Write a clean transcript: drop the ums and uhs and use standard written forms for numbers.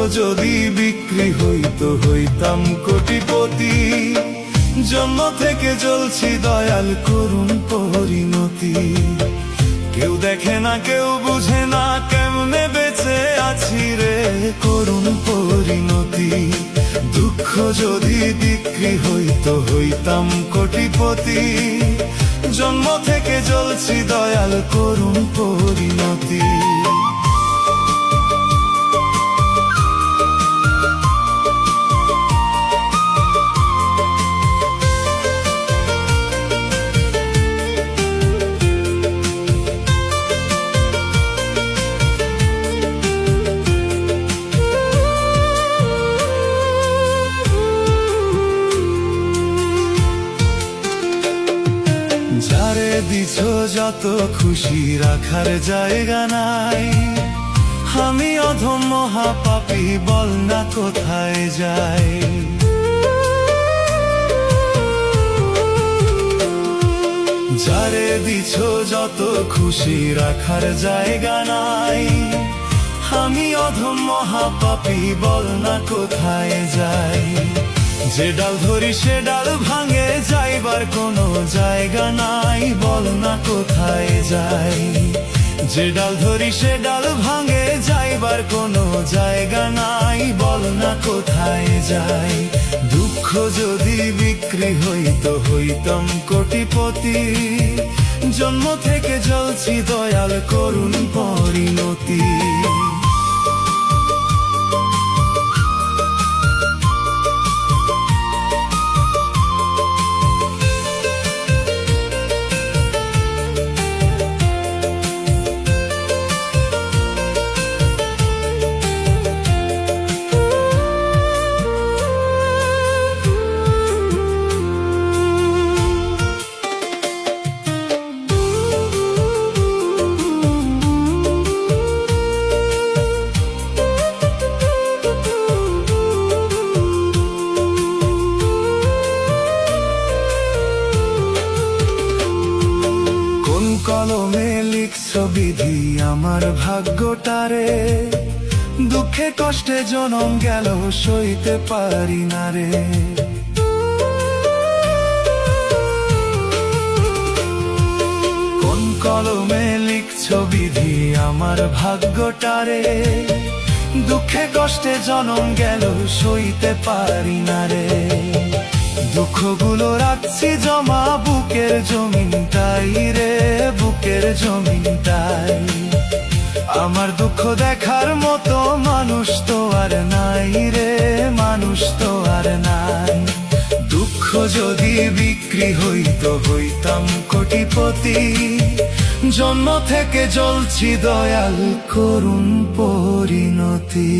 যদি বিক্রি হইতো হইতাম কোটিপতি। জন্ম থেকে জ্বলছি দয়াল করুণ পরিণতি। কেউ দেখে না কেউ বুঝে না কেমনে বেঁচে আছি রে করুণ পরিণতি। দুঃখ যদি বিক্রি হইতো হইতাম কোটিপতি। জন্ম থেকে জ্বলছি দয়াল করুণ পরিণতি। যারে দিছ যত খুশি রাখার জায়গা নাই। আমি অধম মহাপাপী বল না কোথায় যাই। যারে দিছ যত খুশি রাখার জায়গা নাই। আমি অধম মহাপাপী বল না কোথায় যাই। যে ডাল ধরি সে ডাল ভাঙে যাইবার কোনো জায়গা নাই। বল না কোথায় যাই। যে ডাল ধরি সে ডাল ভাঙে যাইবার কোনো জায়গা নাই। বল না কোথায় যাই। দুঃখ যদি বিক্রি হইতো হইতাম কোটিপতি। জন্ম থেকে জ্বলছি দয়াল করুণ পরিণতি। কলমে লিখছ বিধি আমার ভাগ্যটারে। দুঃখে কষ্টে জনম গেল সইতে পারি না রে। কোন কলমে লিখছ বিধি আমার ভাগ্যটারে। দুঃখে কষ্টে জনম গেল সইতে পারি না রে। দুঃখগুলো রাখছি জমা বুকের জমিনটাই রে বুকের জমিনটাই। আমার দুঃখ দেখার মতো মানুষ তো আর নাই রে মানুষ তো আর নাই। দুঃখ যদি বিক্রি হইতো হইতাম কোটিপতি। জন্ম থেকে জ্বলছি দয়াল করুণ পরিণতি।